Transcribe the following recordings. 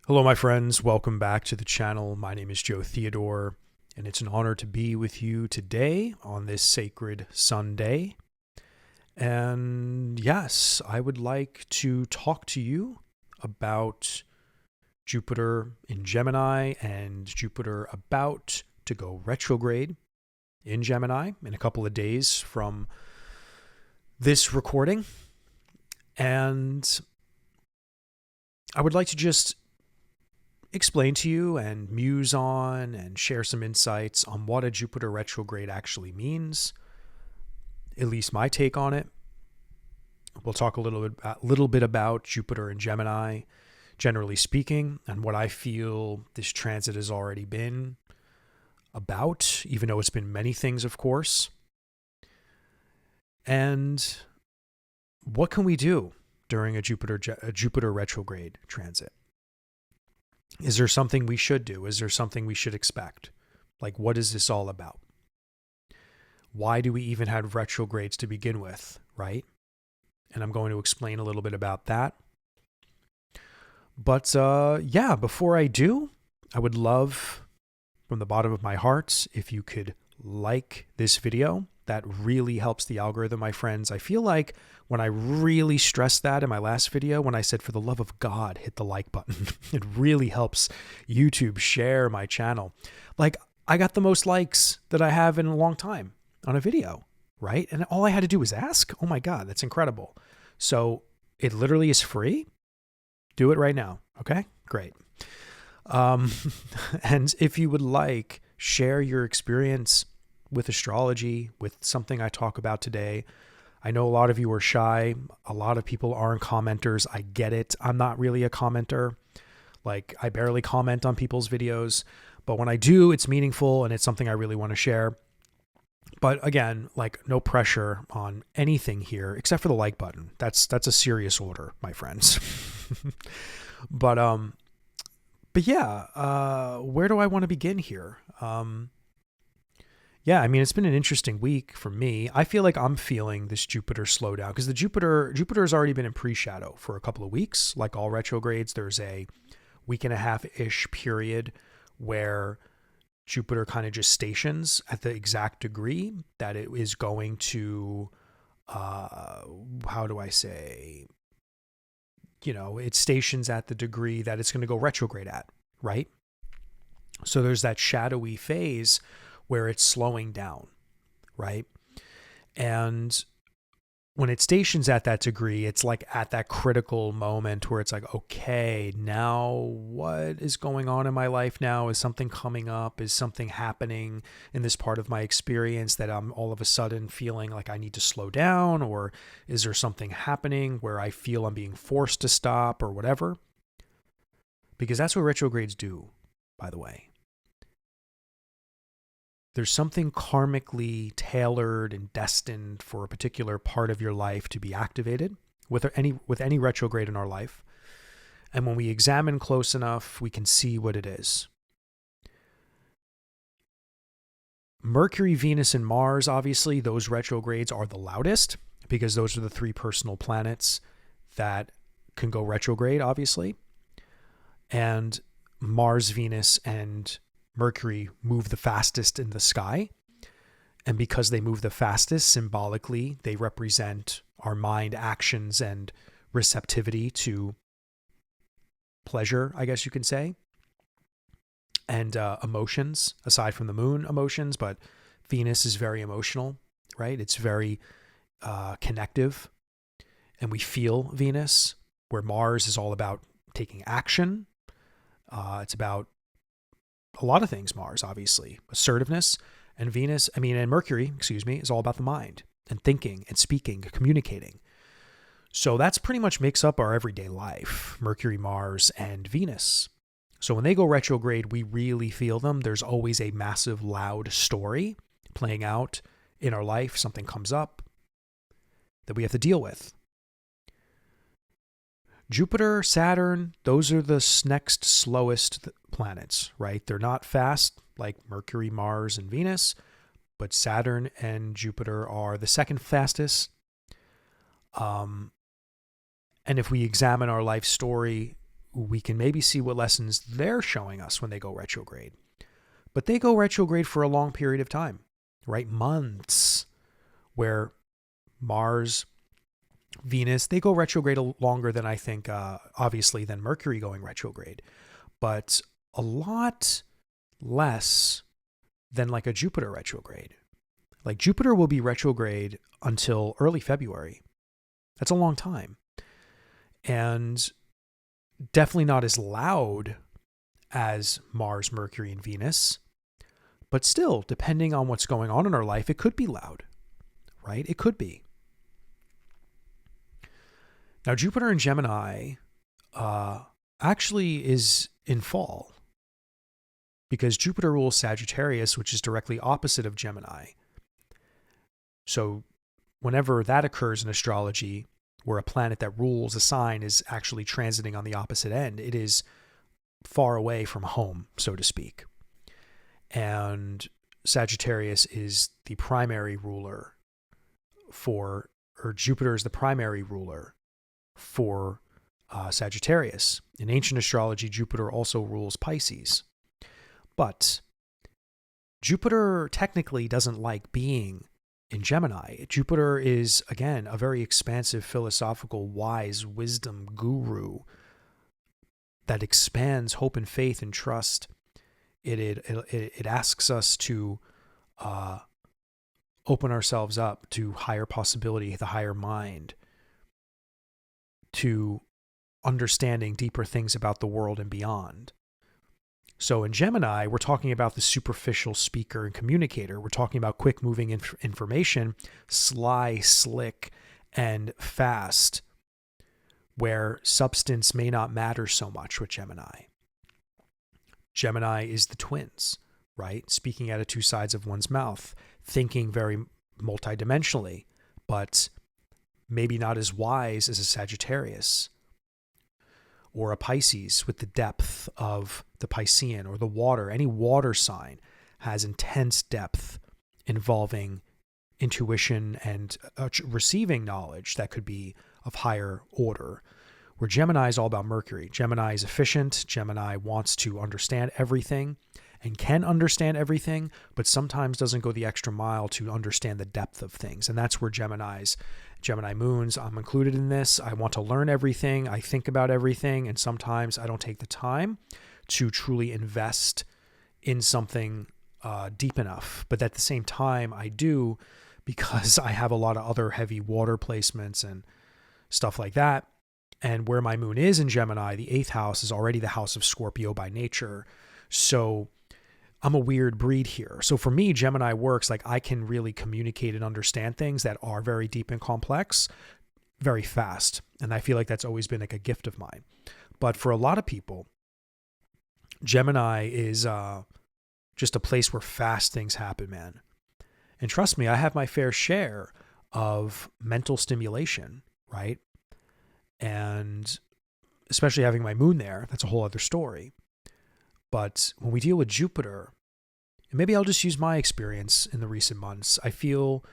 Hello, my friends. Welcome back to the channel. My name is Joe Theodore, and it's an honor to be with you today on this sacred Sunday. And yes, I would like to talk to you about Jupiter in Gemini and Jupiter about to go retrograde in Gemini in a couple of days from this recording. And I would like to just explain to you and muse on and share some insights on what a Jupiter retrograde actually means, at least my take on it. We'll talk a little bit about Jupiter and Gemini, generally speaking, and what I feel this transit has already been about, even though it's been many things, of course. And what can we do during a Jupiter retrograde transit? Is there something we should do? Is there something we should expect? Like, what is this all about? Why do we even have retrogrades to begin with, right? And I'm going to explain a little bit about that. But before I do, I would love, from the bottom of my heart, if you could like this video. That really helps the algorithm, my friends. I feel like when I really stressed that in my last video, when I said, for the love of God, hit the like button, it really helps YouTube share my channel. Like, I got the most likes that I have in a long time on a video, right? And all I had to do was ask. Oh my God, that's incredible. So it literally is free. Do it right now. Okay, great. And if you would like, share your experience with astrology, with something I talk about today. I know a lot of you are shy. A lot of people aren't commenters. I get it. I'm not really a commenter. Like, I barely comment on people's videos, but when I do, it's meaningful and it's something I really want to share. But again, like, no pressure on anything here except for the like button. That's a serious order, my friends. But yeah, where do I want to begin here? Yeah, I mean, it's been an interesting week for me. I feel like I'm feeling this Jupiter slowdown because the Jupiter has already been in pre-shadow for a couple of weeks. Like all retrogrades, there's a week and a half-ish period where Jupiter kind of just stations at the exact degree that it is going to, how do I say, it stations at the degree that it's going to go retrograde at, right? So there's that shadowy phase where it's slowing down, right? And when it stations at that degree, it's like at that critical moment where it's like, okay, now what is going on in my life now? Is something coming up? Is something happening in this part of my experience that I'm all of a sudden feeling like I need to slow down? Or is there something happening where I feel I'm being forced to stop or whatever? Because that's what retrogrades do, by the way. There's something karmically tailored and destined for a particular part of your life to be activated with any retrograde in our life. And when we examine close enough, we can see what it is. Mercury, Venus, and Mars, obviously, those retrogrades are the loudest because those are the three personal planets that can go retrograde, obviously. And Mars, Venus, and Mercury move the fastest in the sky. And because they move the fastest, symbolically, they represent our mind actions and receptivity to pleasure, I guess you can say, and emotions, aside from the moon emotions. But Venus is very emotional, right? It's very connective. And we feel Venus, where Mars is all about taking action. It's about a lot of things, Mars, obviously, assertiveness, and Mercury, is all about the mind and thinking and speaking, communicating. So that's pretty much makes up our everyday life, Mercury, Mars, and Venus. So when they go retrograde, we really feel them. There's always a massive, loud story playing out in our life. Something comes up that we have to deal with. Jupiter, Saturn, those are the next slowest planets, right? They're not fast like Mercury, Mars, and Venus, but Saturn and Jupiter are the second fastest. And if we examine our life story, we can maybe see what lessons they're showing us when they go retrograde. But they go retrograde for a long period of time, right? Months, where Mars, Venus, they go retrograde longer than I think, obviously, than Mercury going retrograde, but a lot less than like a Jupiter retrograde. Like Jupiter will be retrograde until early February. That's a long time. And definitely not as loud as Mars, Mercury, and Venus. But still, depending on what's going on in our life, it could be loud, right? It could be. Now, Jupiter in Gemini actually is in fall, because Jupiter rules Sagittarius, which is directly opposite of Gemini. So whenever that occurs in astrology, where a planet that rules a sign is actually transiting on the opposite end, it is far away from home, so to speak. And Sagittarius is the primary ruler or Jupiter is the primary ruler for Sagittarius. In ancient astrology, Jupiter also rules Pisces. But Jupiter technically doesn't like being in Gemini. Jupiter is, again, a very expansive, philosophical, wise, wisdom guru that expands hope and faith and trust. It asks us to open ourselves up to higher possibility, the higher mind, to understanding deeper things about the world and beyond. So in Gemini, we're talking about the superficial speaker and communicator. We're talking about quick moving information, sly, slick, and fast, where substance may not matter so much with Gemini. Gemini is the twins, right? Speaking out of two sides of one's mouth, thinking very multidimensionally, but maybe not as wise as a Sagittarius or a Pisces with the depth of the Piscean or the water. Any water sign has intense depth involving intuition and receiving knowledge that could be of higher order. Where Gemini is all about Mercury. Gemini is efficient. Gemini wants to understand everything and can understand everything, but sometimes doesn't go the extra mile to understand the depth of things. And that's where Gemini moons, I'm included in this. I want to learn everything. I think about everything. And sometimes I don't take the time to truly invest in something deep enough. But at the same time, I do, because I have a lot of other heavy water placements and stuff like that. And where my moon is in Gemini, the 8th house is already the house of Scorpio by nature. So I'm a weird breed here. So for me, Gemini works like I can really communicate and understand things that are very deep and complex very fast. And I feel like that's always been like a gift of mine. But for a lot of people, Gemini is just a place where fast things happen, man. And trust me, I have my fair share of mental stimulation, right? And especially having my moon there, that's a whole other story. But when we deal with Jupiter, and maybe I'll just use my experience in the recent months, I feel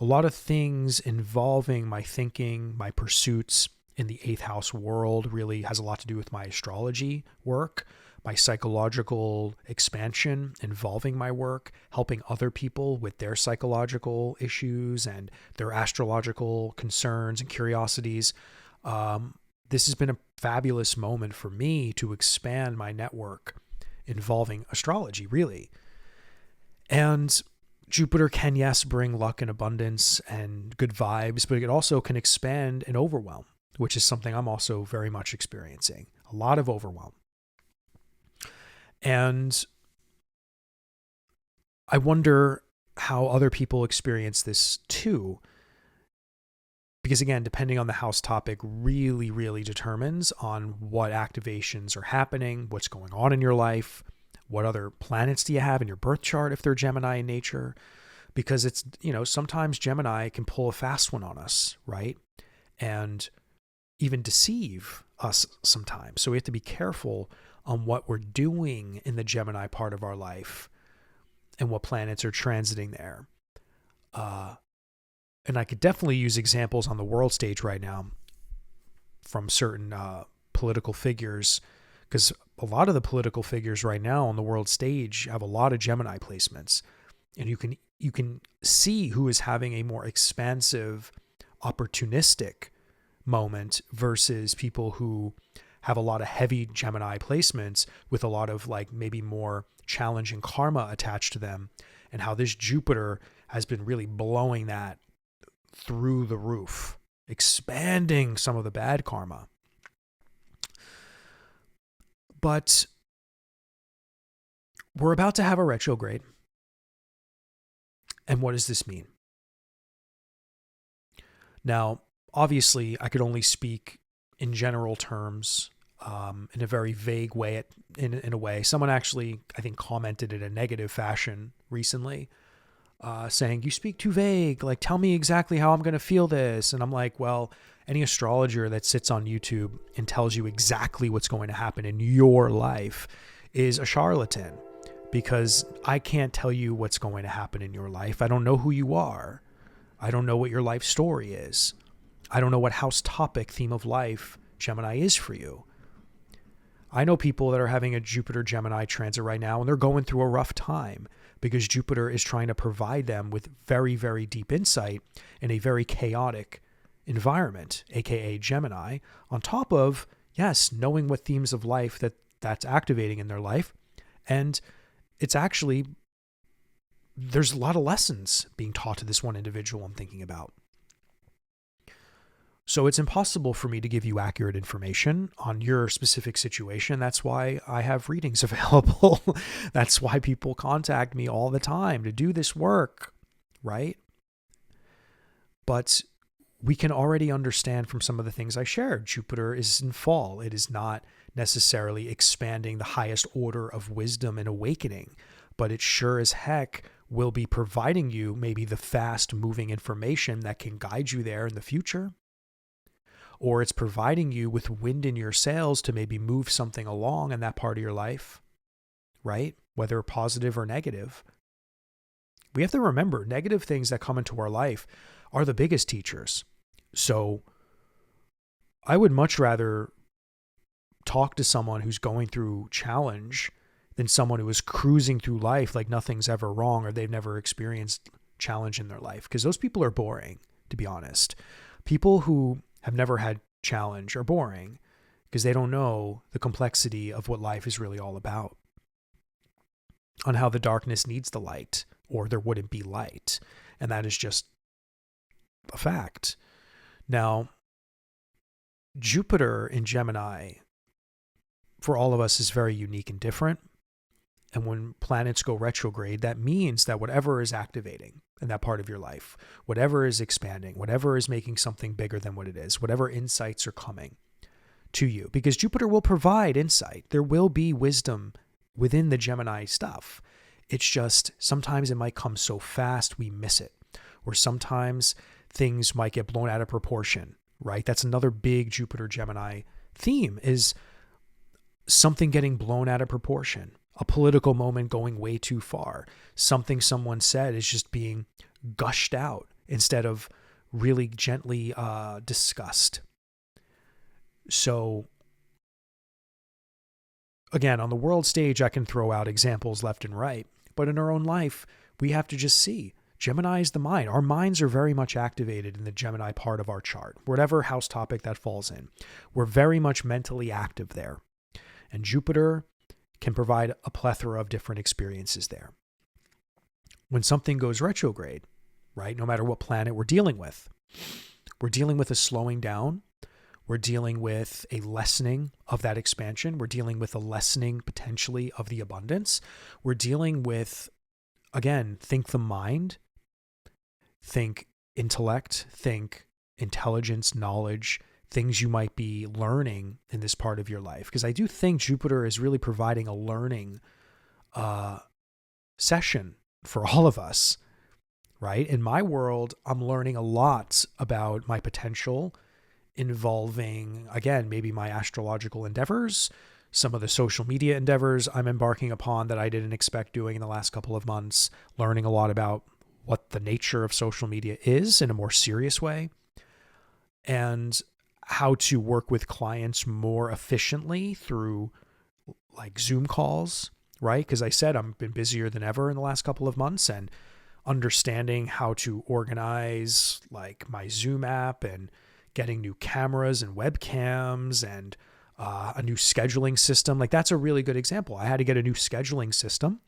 a lot of things involving my thinking, my pursuits in the 8th house world really has a lot to do with my astrology work, my psychological expansion involving my work, helping other people with their psychological issues and their astrological concerns and curiosities. This has been a fabulous moment for me to expand my network involving astrology, really. And Jupiter can, yes, bring luck and abundance and good vibes, but it also can expand and overwhelm, which is something I'm also very much experiencing. A lot of overwhelm. And I wonder how other people experience this too. Because again, depending on the house topic really, really determines on what activations are happening, what's going on in your life, what other planets do you have in your birth chart if they're Gemini in nature. Because it's, sometimes Gemini can pull a fast one on us, right? And even deceive us sometimes. So we have to be careful on what we're doing in the Gemini part of our life and what planets are transiting there. And I could definitely use examples on the world stage right now from certain political figures, because a lot of the political figures right now on the world stage have a lot of Gemini placements, and you can see who is having a more expansive, opportunistic moment versus people who have a lot of heavy Gemini placements with a lot of like maybe more challenging karma attached to them, and how this Jupiter has been really blowing that through the roof, expanding some of the bad karma. But we're about to have a retrograde. And what does this mean? Now, obviously, I could only speak in general terms, in a very vague way, in a way. Someone actually, I think, commented in a negative fashion recently, saying, you speak too vague, like, tell me exactly how I'm going to feel this. And I'm like, well, any astrologer that sits on YouTube and tells you exactly what's going to happen in your life is a charlatan, because I can't tell you what's going to happen in your life. I don't know who you are. I don't know what your life story is. I don't know what house topic, theme of life Gemini is for you. I know people that are having a Jupiter Gemini transit right now, and they're going through a rough time because Jupiter is trying to provide them with very, very deep insight in a very chaotic environment, aka Gemini, on top of, yes, knowing what themes of life that's activating in their life. And it's actually, there's a lot of lessons being taught to this one individual I'm thinking about. So it's impossible for me to give you accurate information on your specific situation. That's why I have readings available. That's why people contact me all the time to do this work, right? But we can already understand from some of the things I shared. Jupiter is in fall. It is not necessarily expanding the highest order of wisdom and awakening, but it sure as heck will be providing you maybe the fast moving information that can guide you there in the future. Or it's providing you with wind in your sails to maybe move something along in that part of your life, right? Whether positive or negative. We have to remember, negative things that come into our life are the biggest teachers. So I would much rather talk to someone who's going through challenge than someone who is cruising through life like nothing's ever wrong or they've never experienced challenge in their life. Because those people are boring, to be honest. People who have never had challenge are boring because they don't know the complexity of what life is really all about, on how the darkness needs the light or there wouldn't be light. And that is just a fact. Now, Jupiter in Gemini for all of us is very unique and different. And when planets go retrograde, that means that whatever is activating in that part of your life, whatever is expanding, whatever is making something bigger than what it is, whatever insights are coming to you, because Jupiter will provide insight. There will be wisdom within the Gemini stuff. It's just sometimes it might come so fast we miss it, or sometimes things might get blown out of proportion, right? That's another big Jupiter Gemini theme, is something getting blown out of proportion. A political moment going way too far. Something someone said is just being gushed out instead of really gently discussed. So again, on the world stage, I can throw out examples left and right, but in our own life, we have to just see Gemini is the mind. Our minds are very much activated in the Gemini part of our chart, whatever house topic that falls in. We're very much mentally active there. And Jupiter can provide a plethora of different experiences there. When something goes retrograde, right, no matter what planet we're dealing with a slowing down. We're dealing with a lessening of that expansion. We're dealing with a lessening potentially of the abundance. We're dealing with, again, think the mind, think intellect, think intelligence, knowledge, things you might be learning in this part of your life. Because I do think Jupiter is really providing a learning session for all of us, right? In my world, I'm learning a lot about my potential involving, again, maybe my astrological endeavors, some of the social media endeavors I'm embarking upon that I didn't expect doing in the last couple of months, learning a lot about what the nature of social media is in a more serious way. And how to work with clients more efficiently through like Zoom calls, right? Because I said I've been busier than ever in the last couple of months, and understanding how to organize like my Zoom app and getting new cameras and webcams and a new scheduling system. Like that's a really good example. I had to get a new scheduling system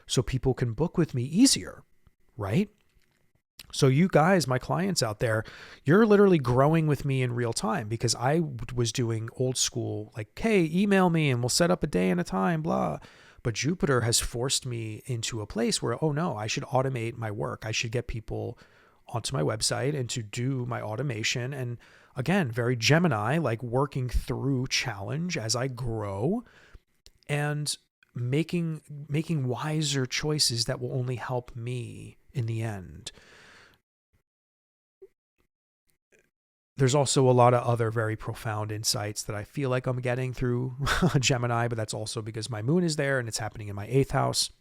so people can book with me easier, right? So you guys, my clients out there, you're literally growing with me in real time, because I was doing old school, like, hey, email me and we'll set up a day and a time, blah. But Jupiter has forced me into a place where, oh no, I should automate my work. I should get people onto my website and to do my automation. And again, very Gemini, like working through challenge as I grow and making wiser choices that will only help me in the end. There's also a lot of other very profound insights that I feel like I'm getting through Gemini, but that's also because my moon is there and it's happening in my 8th house.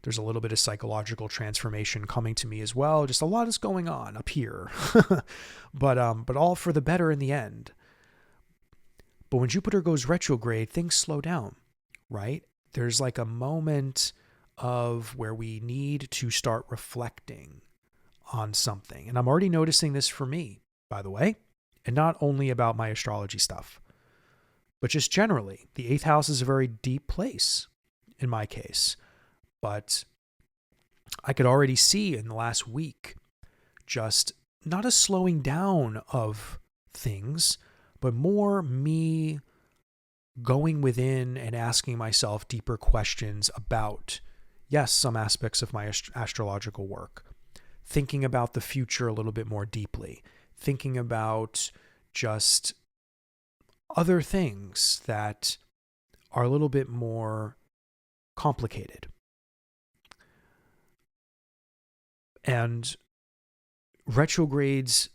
There's a little bit of psychological transformation coming to me as well. Just a lot is going on up here, but all for the better in the end. But when Jupiter goes retrograde, things slow down, right? There's like a moment of where we need to start reflecting on something. And I'm already noticing this for me, by the way. And not only about my astrology stuff, but just generally. The 8th house is a very deep place in my case. But I could already see in the last week just not a slowing down of things, but more me going within and asking myself deeper questions about, yes, some aspects of my astrological work, thinking about the future a little bit more deeply, thinking about just other things that are a little bit more complicated. And retrogrades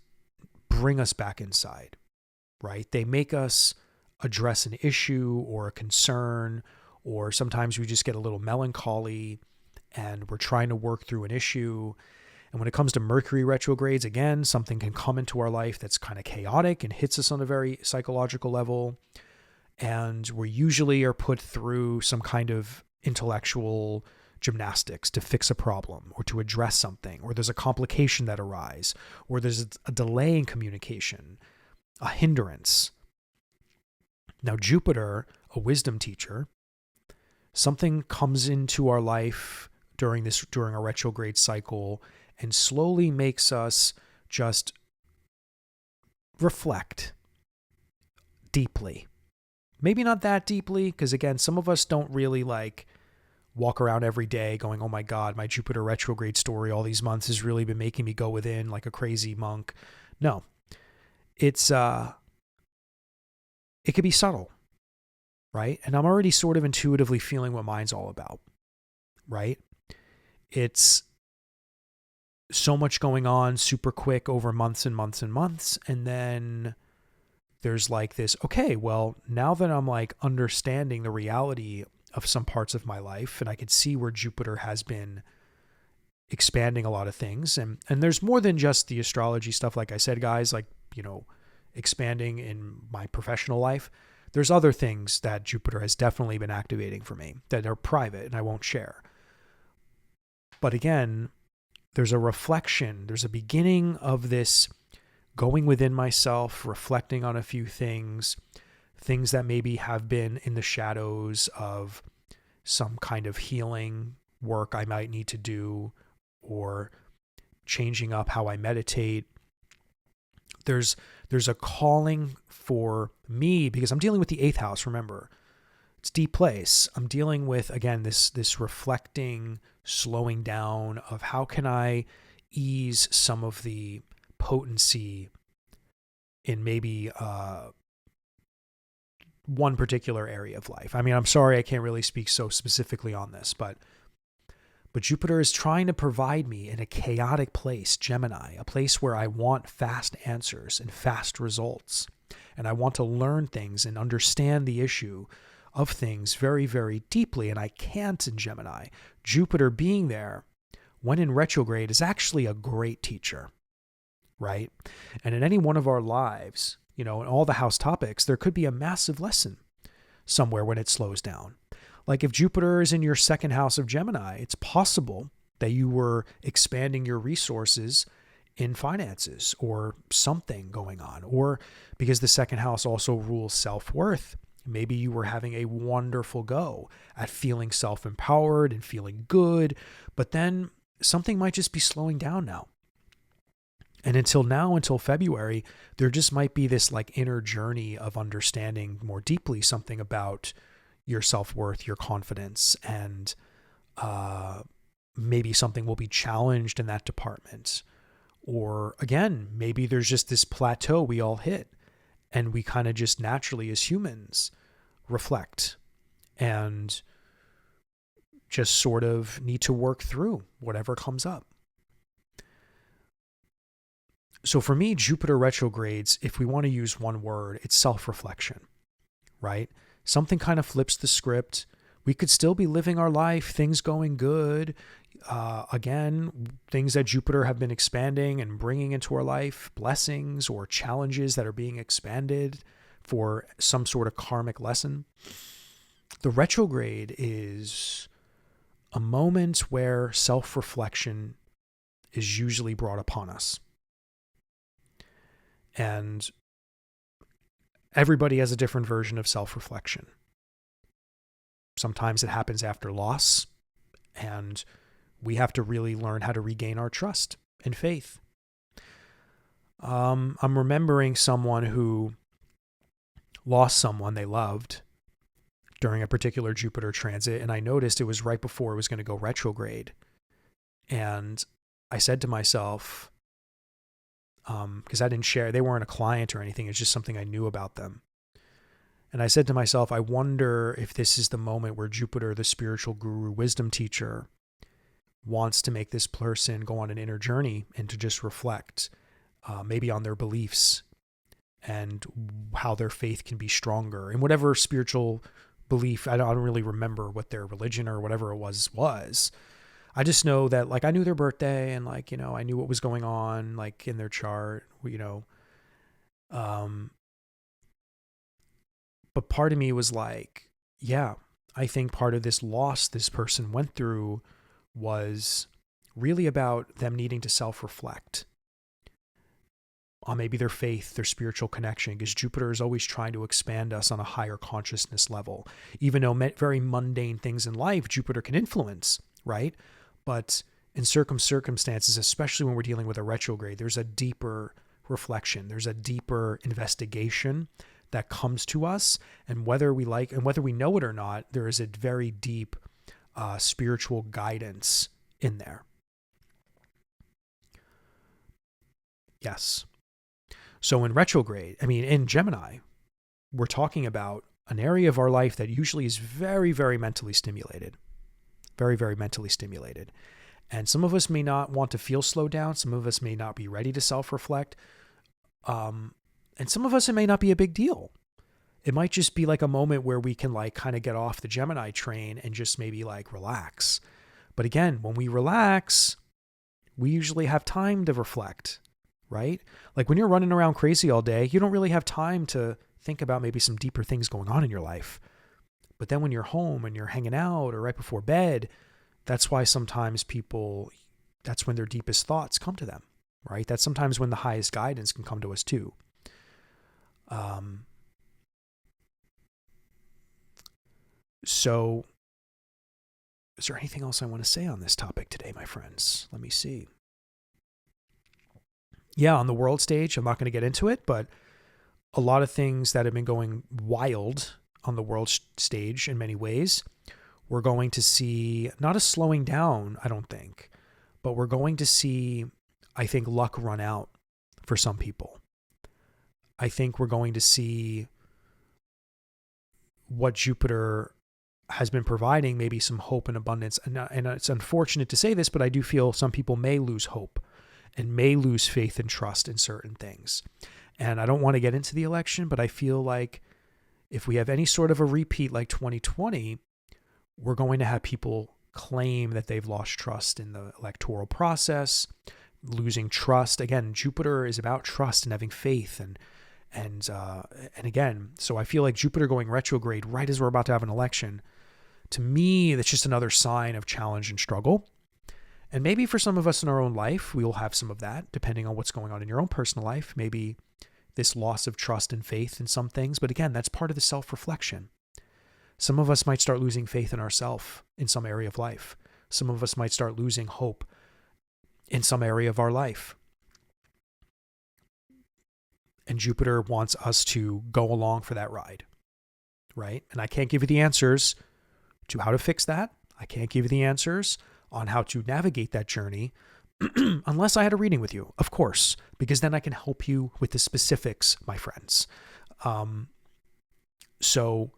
bring us back inside, right? They make us address an issue or a concern, or sometimes we just get a little melancholy and we're trying to work through an issue. And when it comes to Mercury retrogrades, again, something can come into our life that's kind of chaotic and hits us on a very psychological level. And we usually are put through some kind of intellectual gymnastics to fix a problem or to address something, or there's a complication that arises, or there's a delay in communication, a hindrance. Now, Jupiter, a wisdom teacher, something comes into our life during a retrograde cycle and slowly makes us just reflect deeply. Maybe not that deeply, because again, some of us don't really like walk around every day going, oh my God, my Jupiter retrograde story all these months has really been making me go within like a crazy monk. No, it could be subtle, right? And I'm already sort of intuitively feeling what mine's all about, right? It's so much going on super quick over months and months and months. And then there's like this, okay, well, now that I'm like understanding the reality of some parts of my life, and I could see where Jupiter has been expanding a lot of things. And there's more than just the astrology stuff. Like I said, guys, like, expanding in my professional life. There's other things that Jupiter has definitely been activating for me that are private and I won't share. But again, there's a reflection, there's a beginning of this going within myself, reflecting on a few things that maybe have been in the shadows of some kind of healing work I might need to do, or changing up how I meditate. There's a calling for me because I'm dealing with the 8th house. Remember, it's deep place. I'm dealing with, again, this reflecting, slowing down of how can I ease some of the potency in maybe one particular area of life. I mean, I'm sorry I can't really speak so specifically on this, but Jupiter is trying to provide me in a chaotic place, Gemini, a place where I want fast answers and fast results. And I want to learn things and understand the issue of things very, very deeply. And I can't in Gemini. Jupiter being there when in retrograde is actually a great teacher, right? And in any one of our lives, and all the house topics, there could be a massive lesson somewhere when it slows down. Like if Jupiter is in your second house of Gemini, it's possible that you were expanding your resources in finances or something going on, or because the second house also rules self-worth. Maybe you were having a wonderful go at feeling self-empowered and feeling good, but then something might just be slowing down now. And until February, there just might be this like inner journey of understanding more deeply something about your self-worth, your confidence, and maybe something will be challenged in that department. Or again, maybe there's just this plateau we all hit, and we kind of just naturally as humans reflect and just sort of need to work through whatever comes up. So for me, Jupiter retrogrades, if we want to use one word, it's self-reflection, right? Something kind of flips the script. We could still be living our life, things going good. Again, things that Jupiter have been expanding and bringing into our life, blessings or challenges that are being expanded for some sort of karmic lesson. The retrograde is a moment where self-reflection is usually brought upon us. And everybody has a different version of self-reflection. Sometimes it happens after loss, and we have to really learn how to regain our trust and faith. I'm remembering someone who lost someone they loved during a particular Jupiter transit, and I noticed it was right before it was going to go retrograde. And I said to myself, because I didn't share, they weren't a client or anything, it's just something I knew about them. And I said to myself, I wonder if this is the moment where Jupiter, the spiritual guru, wisdom teacher, wants to make this person go on an inner journey and to just reflect maybe on their beliefs and how their faith can be stronger in whatever spiritual belief. I don't really remember what their religion or whatever it was. I just know that like I knew their birthday and like, I knew what was going on like in their chart, but part of me was like, yeah, I think part of this loss this person went through was really about them needing to self-reflect on maybe their faith, their spiritual connection, because Jupiter is always trying to expand us on a higher consciousness level. Even though very mundane things in life, Jupiter can influence, right? But in circumstances, especially when we're dealing with a retrograde, there's a deeper reflection. There's a deeper investigation that comes to us. And whether we know it or not, there is a very deep spiritual guidance in there. Yes. So in retrograde, in Gemini, we're talking about an area of our life that usually is very, very mentally stimulated. Very, very mentally stimulated. And some of us may not want to feel slowed down. Some of us may not be ready to self-reflect. And some of us, it may not be a big deal. It might just be like a moment where we can like kind of get off the Gemini train and just maybe like relax. But again, when we relax, we usually have time to reflect, right? Like when you're running around crazy all day, you don't really have time to think about maybe some deeper things going on in your life. But then when you're home and you're hanging out or right before bed, that's why sometimes that's when their deepest thoughts come to them, right? That's sometimes when the highest guidance can come to us too. So is there anything else I want to say on this topic today, my friends? Let me see. Yeah, on the world stage, I'm not going to get into it, but a lot of things that have been going wild on the world stage in many ways. We're going to see not a slowing down, I don't think, but we're going to see, I think, luck run out for some people. I think we're going to see what Jupiter has been providing, maybe some hope and abundance. And it's unfortunate to say this, but I do feel some people may lose hope and may lose faith and trust in certain things. And I don't want to get into the election, but I feel like if we have any sort of a repeat like 2020, we're going to have people claim that they've lost trust in the electoral process, losing trust. Again, Jupiter is about trust and having faith And again, so I feel like Jupiter going retrograde right as we're about to have an election, to me, that's just another sign of challenge and struggle. And maybe for some of us in our own life, we will have some of that, depending on what's going on in your own personal life. Maybe this loss of trust and faith in some things. But again, that's part of the self-reflection. Some of us might start losing faith in ourselves in some area of life. Some of us might start losing hope in some area of our life. And Jupiter wants us to go along for that ride, right? And I can't give you the answers to how to fix that. I can't give you the answers on how to navigate that journey unless I had a reading with you, of course, because then I can help you with the specifics, my friends. So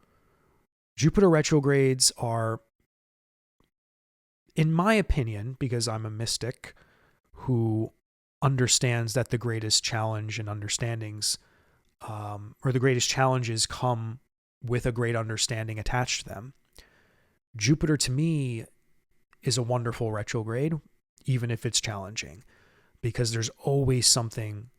Jupiter retrogrades are, in my opinion, because I'm a mystic who understands that the greatest challenge and understandings, or the greatest challenges come with a great understanding attached to them. Jupiter to me is a wonderful retrograde, even if it's challenging, because there's always something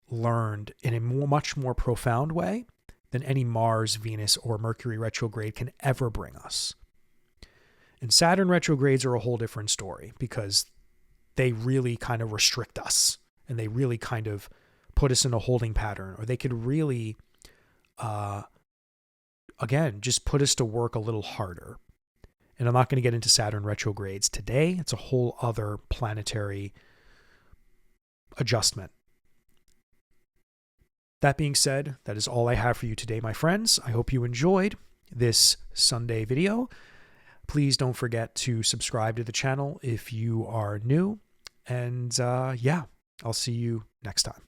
learned in a much more profound way than any Mars, Venus, or Mercury retrograde can ever bring us. And Saturn retrogrades are a whole different story because they really kind of restrict us and they really kind of put us in a holding pattern, or they could really, again, just put us to work a little harder. And I'm not going to get into Saturn retrogrades today. It's a whole other planetary adjustment. That being said, that is all I have for you today, my friends. I hope you enjoyed this Sunday video. Please don't forget to subscribe to the channel if you are new. And yeah, I'll see you next time.